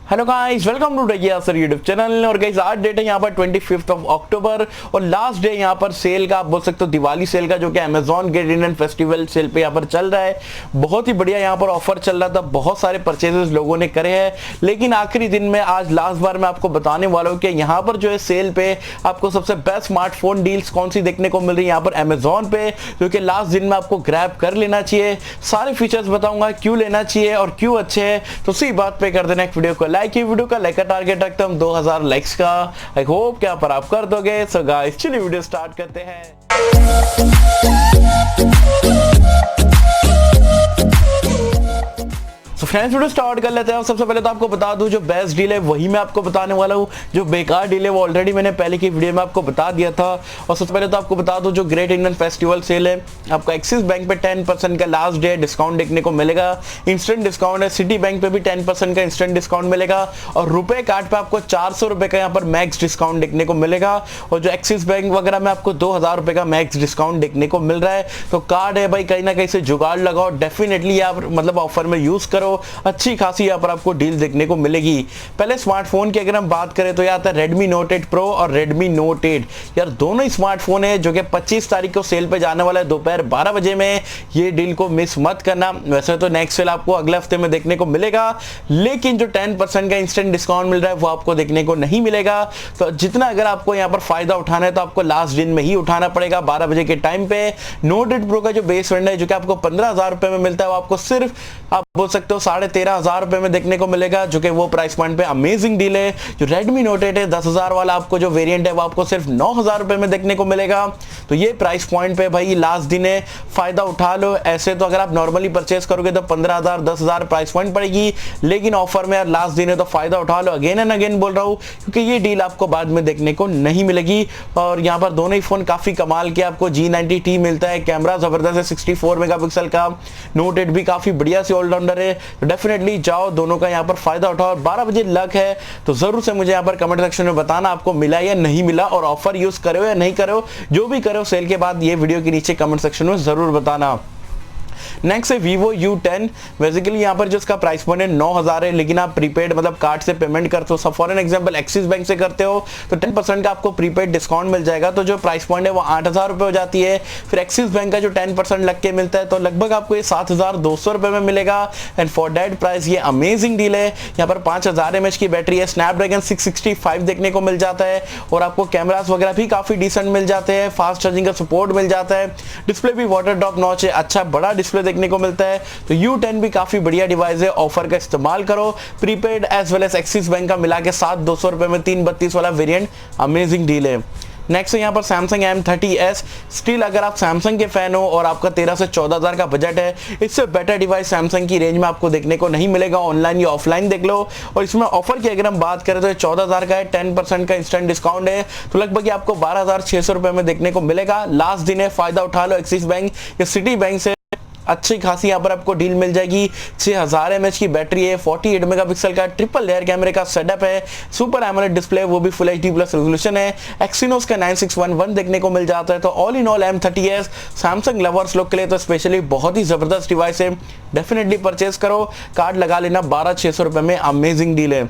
Hello guys, welcome to techie Yasir YouTube channel. और guys आज date है यहाँ पर 25 अक्टूबर और लास्ट डे यहाँ पर सेल का, आप बोल सकते हो दिवाली सेल का, जो कि Amazon great Indian festival sale पे यहाँ पर चल रहा है। बहुत ही बढ़िया यहाँ पर ऑफर चल रहा था, बहुत सारे परचेजेस लोगों ने करे हैं। लेकिन आखिरी दिन में आज लास्ट बार मैं आपको बताने वाला हूँ कि यहाँ पर जो है सेल पे आपको सबसे बेस्ट स्मार्टफोन डील्स कौन सी देखने को मिल रही है यहाँ पर अमेजॉन पे, जो कि लास्ट दिन में आपको ग्रैब कर लेना चाहिए। सारे फीचर्स बताऊंगा क्यों लेना चाहिए और क्यों अच्छे है। तो उसी बात पे कर देना एक वीडियो को लाइक। ये वीडियो का लाइक का टारगेट रखता हूं 2000 लाइक्स का। आई होप क्या पर आप कर दोगे। सो गाइस चलिए वीडियो स्टार्ट करते हैं। तो फ्रेंड्स वीडियो स्टार्ट कर लेते हैं। सबसे पहले तो आपको बता दूं जो बेस्ट डील है वही मैं आपको बताने वाला हूं। जो बेकार डील है वो ऑलरेडी मैंने पहले की वीडियो में आपको बता दिया था। और सबसे पहले तो आपको बता दूं जो ग्रेट इंडियन फेस्टिवल सेल है, आपको एक्सिस बैंक पे 10% का लास्ट डे डिस्काउंट देखने को मिलेगा। इंस्टेंट डिस्काउंट है। सिटी बैंक पे भी 10% का इंस्टेंट डिस्काउंट मिलेगा। और रुपए कार्ड पे आपको 400 रुपए का यहाँ पर मैक्स डिस्काउंट देखने को मिलेगा। और जो एक्सिस बैंक वगैरह में आपको 2000 रुपए का मैक्स डिस्काउंट देखने को मिल रहा है। तो कार्ड है भाई, कहीं ना कहीं से जुगाड़ लगाओ, डेफिनेटली आप मतलब ऑफर में यूज करो। अच्छी खासी यहाँ पर आपको डील देखने को मिलेगी। पहले स्मार्टफोन की अगर हम बात करें तो यहाँ आता है Redmi Note 8 Pro और Redmi Note 8। यार दोनों ही स्मार्टफोन है जो कि 25 तारीख को सेल पे जाने वाला है दोपहर 12 बजे में। ये डील को मिस मत करना। वैसे तो नेक्स्ट सेल आपको अगले हफ्ते में देखने को मिलेगा, लेकिन जो 10% का इंस्टेंट डिस्काउंट मिल रहा है वो आपको देखने को नहीं मिलेगा। तो जितना अगर आपको यहाँ पर फायदा उठाना है तो आपको लास्ट दिन में ही उठाना पड़ेगा 12 बजे के टाइम पे। Note 8 Pro का जो बेस वेरिएंट है जो कि आपको 15,000 रुपए में मिलता है, वो आपको सिर्फ आप बोल सकते हो 13,500 रुपए में देखने को मिलेगा, जो कि वो प्राइस पॉइंट पे अमेजिंग डील है। जो Redmi Note 8 है 10,000 वाला आपको जो वेरिएंट है वो आपको सिर्फ 9,000 रुपए में देखने को मिलेगा। तो ये प्राइस पॉइंट पे भाई लास्ट दिन है, फायदा उठा लो। ऐसे तो अगर आप नॉर्मली परचेस करोगे तो 15,000 10,000 प्राइस पॉइंट पड़ेगी, लेकिन ऑफर में लास्ट दिन है तो फायदा उठा लो। अगेन एंड अगेन बोल रहा हूँ, क्योंकि ये डील आपको बाद में देखने को नहीं मिलेगी। और यहाँ पर दोनों ही फोन काफी कमाल के आपको G90T मिलता है। कैमरा जबरदस्त है 64 मेगापिक्सल का। Note 8 भी काफी बढ़िया सी ऑलराउंडर है। तो डेफिनेटली जाओ, दोनों का यहाँ पर फायदा उठाओ। 12 बजे लक है तो जरूर से मुझे यहाँ पर कमेंट सेक्शन में बताना आपको मिला या नहीं मिला, और ऑफर यूज करे हो या नहीं करे हो। जो भी करे हो सेल के बाद ये वीडियो के नीचे कमेंट सेक्शन में जरूर बताना। नेक्स्ट है Vivo U10। बेसिकली यहाँ पर जो इसका प्राइस पॉइंट है 9,000 है, लेकिन आप प्रीपेड मतलब कार्ड से पेमेंट करते हो। For an example axis bank से करते हो तो 10% का आपको प्रीपेड डिस्काउंट मिल जाएगा। तो जो प्राइस पॉइंट है वो 8,000 रुपए हो जाती है। फिर एक्सिस बैंक का जो 10% लग के मिलता है तो लगभग आपको ये 7,200 रुपए में मिलेगा। एंड फॉर दैट प्राइस ये अमेजिंग डील है। यहाँ पर 5000 mAh की बैटरी है, स्नैपड्रैगन 665 देखने को मिल जाता है। और आपको कैमरास वगैरह भी काफी डिसेंट मिल जाते हैं। फास्ट चार्जिंग का सपोर्ट मिल जाता है। डिस्प्ले भी वाटर ड्रॉप नॉच है, अच्छा बड़ा डिस्प्ले देखने को मिलता है। तो U10 भी काफी बढ़िया डिवाइस है, ऑफर का इस्तेमाल करो। Prepaid as well as Axis bank का मिला के 7,200 रुपए में 332 वाला वेरिएंट अमेजिंग डील है। नेक्स्ट है यहाँ पर Samsung M30s। स्टिल अगर आप सैमसंग के फैन हो और आपका 13 से 14,000 का बजट है, इससे बेटर डिवाइस सैमसंग की रेंज में आपको देखने को नहीं मिलेगा। ऑनलाइन या ऑफलाइन देख लो। और इसमें ऑफर की अगर हम बात करें तो 14,000 का है, 10% का इंस्टेंट डिस्काउंट है। तो लगभग आपको 12,600 रुपए में देखने को मिलेगा। लास्ट दिन है, फायदा उठा लो। एक्सिस बैंक या सिटी बैंक से अच्छी खासी यहाँ पर आपको डील मिल जाएगी। 6000 mAh की बैटरी है, 48 मेगापिक्सल का ट्रिपल लेयर कैमरे का सेटअप है, सुपर एमोलेड डिस्प्ले, वो भी फुल HD प्लस रेजोल्यूशन है। एक्सिनोस का 9611 देखने को मिल जाता है। तो all in all M30s Samsung lovers लोग के लिए तो स्पेशली बहुत ही जबरदस्त डिवाइस है। डेफिनेटली परचेस करो, कार्ड लगा लेना। 12,600 रुपए में अमेजिंग डील है।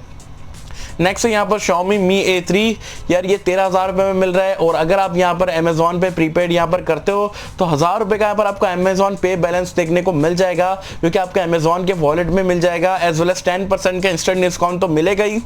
नेक्स्ट है यहाँ पर Xiaomi Mi A3। यार ये 13,000 रुपए में मिल रहा है। और अगर आप यहाँ पर अमेजॉन पे प्रीपेड यहाँ पर करते हो तो 1,000 रुपए का यहाँ पर आपको अमेजॉन पे बैलेंस देखने को मिल जाएगा, जो कि आपके अमेजॉन के वॉलेट में मिल जाएगा। एज वेल एज 10% का इंस्टेंट डिस्काउंट तो मिलेगा ही।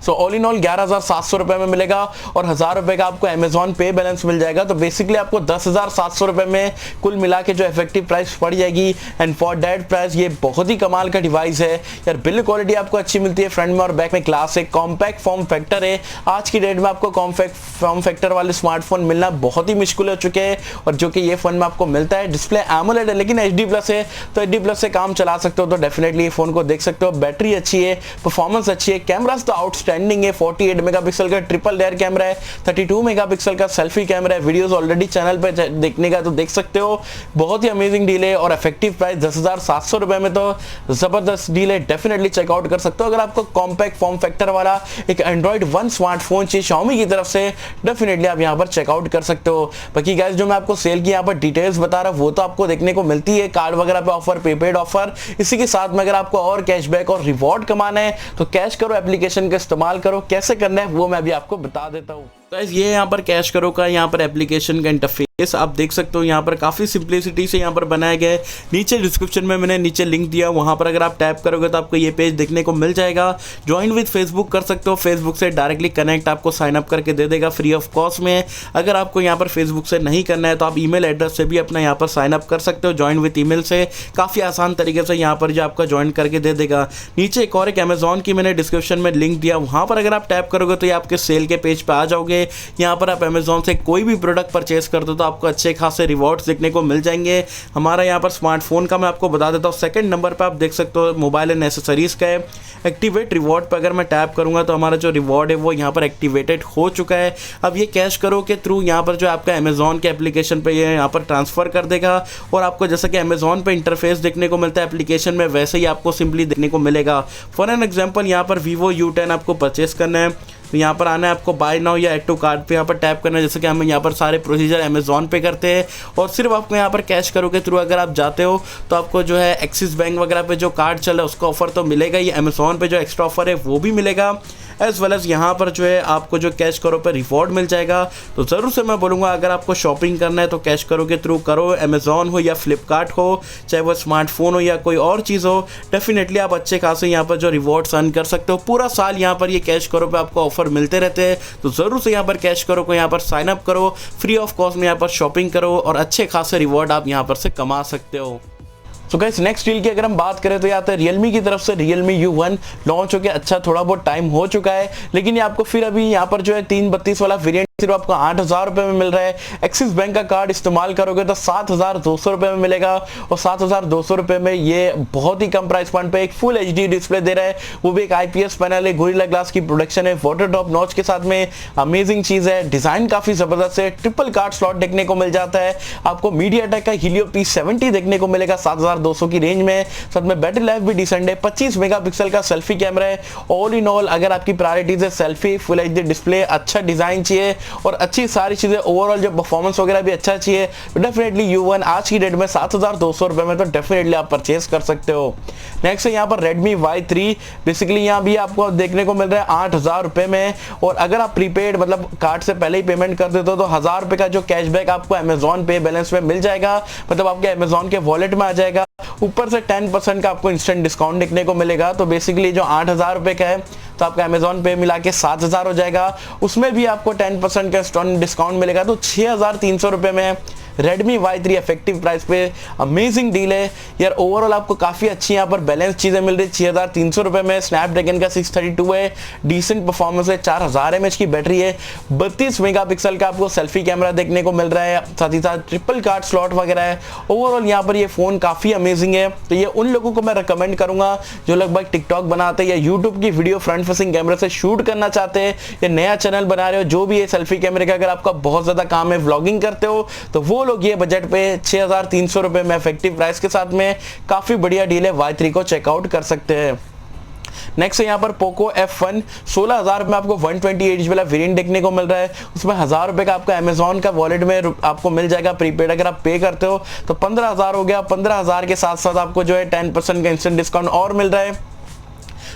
सो ऑल इन ऑल 11,700 रुपए में मिलेगा। और 1,000 रुपए का आपको अमेजॉन पे बैलेंस मिल जाएगा। तो बेसिकली आपको 10,700 रुपए में कुल मिला के जो इफेक्टिव प्राइस पड़ जाएगी। एंड फॉर दैट प्राइस ये बहुत ही कमाल का डिवाइस है। यार बिल्ड क्वालिटी आपको अच्छी मिलती है, फ्रंट में और बैक में क्लास है। कॉम्पैक्ट फॉर्म फैक्टर है। आज की डेट में आपको कॉम्पैक्ट फॉर्म फैक्टर वाले स्मार्टफोन मिलना बहुत ही मुश्किल हो चुके हैं, और जो कि ये फोन में आपको मिलता है। डिस्प्ले एमोलेड है लेकिन HD प्लस है, तो HD प्लस से काम चला सकते हो। तो डेफिनेटली ये फोन को देख सकते हो। बैटरी अच्छी है, परफॉर्मेंस अच्छी है, कैमरास तो आउटस्टैंडिंग आउटस्टैंडिंग है। 48 मेगापिक्सल का ट्रिपल रेयर कैमरा है, 32 मेगापिक्सल का सेल्फी कैमरा है। वीडियोस ऑलरेडी चैनल पे देखने का तो देख सकते हो। बहुत ही अमेजिंग डील है और इफेक्टिव प्राइस 10,700 रुपए में तो जबरदस्त डील है। डेफिनेटली चेकआउट कर सकते हो। अगर आपको कॉम्पैक्ट फॉर्म फैक्टर वाला एक एंड्रॉइड 1 स्मार्टफोन चाहिए Xiaomi की तरफ से, डेफिनेटली आप यहाँ पर चेकआउट कर सकते हो। बाकी गाइस जो मैं आपको सेल की यहाँ पर डिटेल्स बता रहा हूँ वो तो आपको देखने को मिलती है, कार्ड वगैरह पे ऑफर, प्रीपेड ऑफर। इसी के साथ में अगर आपको और कैशबैक और रिवॉर्ड कमाना है तो कैश करो एप्लीकेशन का इस्तेमाल करो। कैसे करना है वो मैं अभी आपको बता देता हूँ। गाइस ये यहाँ पर कैश करो का यहाँ पर एप्लीकेशन का इंटरफेस आप देख सकते हो। यहाँ पर काफ़ी सिंपलिसिटी से यहाँ पर बनाया गया है। नीचे डिस्क्रिप्शन में मैंने नीचे लिंक दिया, वहाँ पर अगर आप टैप करोगे तो आपको ये पेज देखने को मिल जाएगा। ज्वाइन विद फेसबुक कर सकते हो, फेसबुक से डायरेक्टली कनेक्ट आपको साइन अप करके दे देगा फ्री ऑफ कॉस्ट में। अगर आपको यहाँ पर फेसबुक से नहीं करना है तो आप ईमेल एड्रेस से भी अपना यहाँ पर साइन अप कर सकते हो। ज्वाइन विद ईमेल से काफ़ी आसान तरीके से यहाँ पर जो आपका ज्वाइन करके दे देगा। नीचे एक और एक अमेजॉन की मैंने डिस्क्रिप्शन में लिंक दिया, वहाँ पर अगर आप टैप करोगे तो ये आपके सेल के पेज पर आ जाओगे। यहाँ पर आप अमेजॉन से कोई भी प्रोडक्ट परचेस कर दो तो आपको अच्छे खासे रिवॉर्ड्स देखने को मिल जाएंगे। हमारा यहाँ पर स्मार्टफोन का मैं आपको बता देता हूँ। सेकंड नंबर पे आप देख सकते हो मोबाइल एंड एसेसरीज का है। एक्टिवेट रिवॉर्ड पर अगर मैं टैप करूँगा तो हमारा जो रिवॉर्ड है वो यहाँ पर एक्टिवेटेड हो चुका है। अब ये कैश करो के थ्रू यहाँ पर जो आपका अमेजॉन के एप्लीकेशन पे ये यहाँ पर ट्रांसफ़र कर देगा और आपको जैसा कि अमेजॉन पे इंटरफेस देखने को मिलता है एप्लीकेशन में, वैसे ही आपको सिंपली देखने को मिलेगा। फॉर एन एग्जाम्पल यहाँ पर Vivo U10 आपको परचेस करना है तो यहाँ पर आना है, आपको बाय नाउ या ऐड टू कार्ट पे यहाँ पर टैप करना है। जैसे कि हम यहाँ पर सारे प्रोसीजर अमेजॉन पे करते हैं और सिर्फ आपको यहाँ पर कैश करो के थ्रू अगर आप जाते हो तो आपको जो है एक्सिस बैंक वगैरह पे जो कार्ड चल रहा है उसका ऑफर तो मिलेगा ही, अमेजॉन पे जो एक्स्ट्रा ऑफर है वो भी मिलेगा, एज वेल एज यहाँ पर जो है आपको जो कैश करो पर रिवॉर्ड मिल जाएगा। तो ज़रूर से मैं बोलूँगा अगर आपको शॉपिंग करना है तो कैश करो के थ्रू करो, अमेजॉन हो या फ्लिपकार्ट हो, चाहे वो स्मार्टफोन हो या कोई और चीज़ हो, डेफिनेटली आप अच्छे खासे यहाँ पर जो रिवॉर्ड्स अर्न कर सकते हो। पूरा साल यहाँ पर ये कैश करो पे आपको ऑफर मिलते रहते हैं। तो ज़रूर से यहाँ पर कैश करो को यहाँ पर साइन अप करो, फ्री ऑफ कॉस्ट में यहाँ पर शॉपिंग करो और अच्छे खासे रिवॉर्ड आप यहाँ पर से कमा सकते हो। तो गाइस नेक्स्ट डील की अगर हम बात करें तो यहाँ पे Realme की तरफ से Realme U1 लॉन्च हो गया। अच्छा थोड़ा बहुत टाइम हो चुका है लेकिन ये आपको फिर अभी यहाँ पर जो है 332 वाला वेरिएंट सिर्फ आपको 8,000 रुपये में मिल रहा है। एक्सिस बैंक का कार्ड इस्तेमाल करोगे तो 7,200 रुपये में मिलेगा और 7,200 रुपये में ये बहुत ही कम प्राइस पॉइंट पे एक फुल HD डिस्प्ले दे रहा है, वो भी एक IPS पैनल है, गोरिल्ला ग्लास की प्रोडक्शन है, वाटर ड्रॉप नॉच के साथ में। अमेजिंग चीज़ है, डिज़ाइन काफ़ी ज़बरदस्त है, ट्रिपल कार्ड स्लॉट देखने को मिल जाता है। आपको MediaTek का Helio P70 देखने को मिलेगा 7,200 की रेंज में। साथ में बैटरी लाइफ भी डिसेंट है, 25 मेगापिक्सल का सेल्फी कैमरा है। ऑल इन ऑल अगर आपकी प्रायोरिटीज है सेल्फी, फुल HD डिस्प्ले, अच्छा डिज़ाइन चाहिए और अच्छी सारी चीज़ें, ओवरऑल जो परफॉर्मेंस वगैरह भी अच्छा चाहिए, डेफिनेटली U1 आज की डेट में 7,200 रुपये में तो डेफिनेटली आप परचेज कर सकते हो। नेक्स्ट है यहाँ पर Redmi Y3, बेसिकली यहाँ भी आपको देखने को मिल रहा है 8,000 रुपये में और अगर आप प्रीपेड मतलब कार्ड से पहले ही पेमेंट कर देते हो तो 1,000 रुपये का जो कैशबैक आपको अमेजॉन पे बैलेंस में मिल जाएगा, मतलब आपके अमेजॉन के वॉलेट में आ जाएगा। ऊपर से 10% का आपको इंस्टेंट डिस्काउंट देखने को मिलेगा। तो बेसिकली जो 8,000 रुपये का है तो आपका अमेजॉन पे मिला के 7,000 हो जाएगा, उसमें भी आपको 10% का डिस्काउंट मिलेगा तो 6,300 रुपये में Redmi Y3 इफेक्टिव प्राइस पे अमेजिंग डील है यार। ओवरऑल आपको काफ़ी अच्छी यहाँ पर बैलेंस चीज़ें मिल रही है 6,300 रुपये में। स्नैपड्रैगन का 632 है, डिसेंट परफॉर्मेंस है, 4,000 mAh की बैटरी है, 32 मेगापिक्सल का आपको सेल्फी कैमरा देखने को मिल रहा है, साथ ही साथ ट्रिपल कार्ड स्लॉट वगैरह है। ओवरऑल यहाँ पर ये फ़ोन काफ़ी अमेजिंग है। तो ये उन लोगों को मैं रिकमेंड करूँगा जो लगभग टिकटॉक बनाते हैं या यूट्यूब की वीडियो फ्रंट फेसिंग कैमरे से शूट करना चाहते हैं या नया चैनल बना रहे हो, जो भी है सेल्फी कैमरे का अगर आपका बहुत ज़्यादा काम है, व्लॉगिंग करते हो, तो वो लोग ये बजट पे 6,300 रुपये में इफेक्टिव प्राइस के साथ में काफ़ी बढ़िया डील है, Y3 को चेकआउट कर सकते हैं। नेक्स्ट है यहाँ पर पोको F1, 16,000 में आपको 128 वाला वेरिएंट देखने को मिल रहा है। उसमें 1,000 रुपये का आपका अमेजॉन का वॉलेट में आपको मिल जाएगा प्रीपेड, अगर आप पे करते हो तो 15,000 हो गया। 15,000 के साथ साथ आपको जो है 10% का इंस्टेंट डिस्काउंट और मिल रहा है,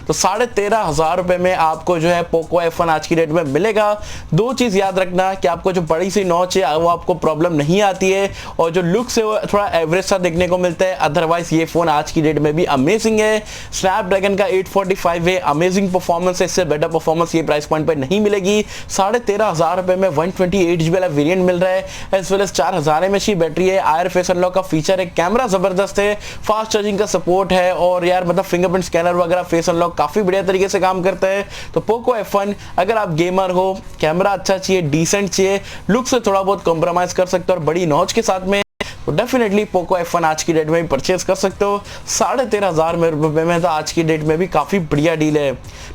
तो 13,500 रुपये में आपको जो है पोको F1 आज की डेट में मिलेगा। दो चीज़ याद रखना कि आपको जो बड़ी सी नॉच है वो आपको प्रॉब्लम नहीं आती है और जो लुक्स है वो थोड़ा एवरेज सा देखने को मिलता है। अदरवाइज ये फ़ोन आज की डेट में भी अमेजिंग है। स्नैपड्रैगन का 845 है, अमेजिंग परफॉर्मेंस है, इससे बेटर परफॉर्मेंस ये प्राइस पॉइंट पर नहीं मिलेगी। 13,500 रुपये में 128 GB वाला वेरियंट मिल रहा है, एज वेल एज 4,000 mAh की बैटरी है, आयर फेस अनलॉक का फीचर है, कैमरा ज़बरदस्त है, फास्ट चार्जिंग का सपोर्ट है और यार मतलब फिंगरप्रिंट स्कैनर वगैरह फेस अनलॉक काफ़ी बढ़िया तरीके से काम करता है। तो पोको F1 अगर आप गेमर हो, कैमरा अच्छा चाहिए, डिसेंट चाहिए, लुक से थोड़ा बहुत कॉम्प्रोमाइज कर सकते हो और बड़ी नॉच के साथ में, तो डेफिनेटली पोको F1 आज की डेट में भी परचेज कर सकते हो 13,500 रुपए में। तो आज की डेट में भी काफ़ी बढ़िया डील है।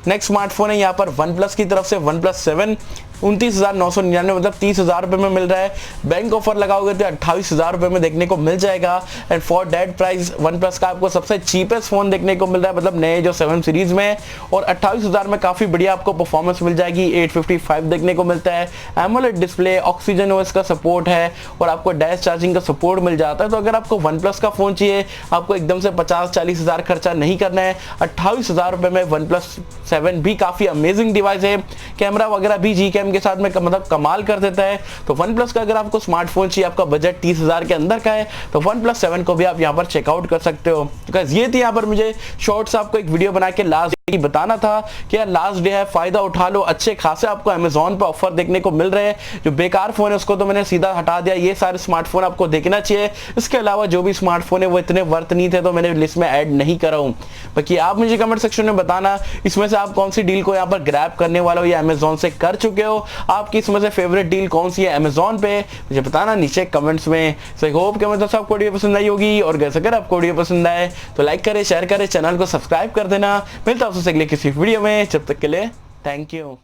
नेक्स्ट स्मार्टफोन है यहाँ पर वन प्लस की तरफ से वन प्लस 7 29,999 मतलब 30,000 रुपए में मिल रहा है। बैंक ऑफर लगाओगे तो 28,000 रुपए में देखने को मिल जाएगा। And for that price one plus का आपको सबसे चीपेस्ट फोन देखने को मिल रहा है, मतलब नए जो 7 सीरीज में, और 28,000 में काफी बढ़िया आपको परफॉर्मेंस मिल जाएगी। 855 देखने को मिलता है, एमोलेड डिस्प्ले, ऑक्सीजन ओएस का सपोर्ट है और आपको डैश चार्जिंग का सपोर्ट मिल जाता है। तो अगर आपको वन प्लस का फोन चाहिए, आपको एकदम से 50-40 हजार खर्चा नहीं करना है। 28,000 रुपए में वन प्लस 7 भी काफी अमेजिंग डिवाइस है। कैमरा वगैरह भी जी कैम के साथ में मतलब कमाल कर देता है। तो वन प्लस का अगर आपको स्मार्टफोन चाहिए, आपका बजट 30,000 के अंदर का है, तो वन प्लस 7 को भी आप यहाँ पर चेकआउट कर सकते हो। तो ये थी यहाँ पर मुझे शॉर्ट्स आपको एक वीडियो बना के लास्ट बताना था कि यार लास्ट डे है, फायदा उठा लो। अच्छे खासे आपको अमेजोन पे ऑफर देखने को मिल रहे हैं। जो बेकार फोन है उसको तो मैंने सीधा हटा दिया। ये सारे स्मार्टफोन आपको देखना चाहिए। इसके अलावा जो भी स्मार्टफोन है वो इतने वर्थ नहीं थे तो मैंने लिस्ट में ऐड नहीं करा हूं। बाकी आप मुझे कमेंट सेक्शन में बताना इसमें से आप कौन सी डील को यहाँ पर ग्रैब करने वाले हो या अमेजोन से कर चुके हो। आपकी इसमें से फेवरेट डील कौन सी है अमेजोन पे, मुझे बताना नीचे कमेंट्स में। सो आई होप कि मतलब आपको वीडियो पसंद आई होगी, और अगर आपको वीडियो पसंद आए तो लाइक करें, शेयर करें, चैनल को सब्सक्राइब कर देना। मिलता है आपसे अगले किसी वीडियो में, जब तक के लिए थैंक यू।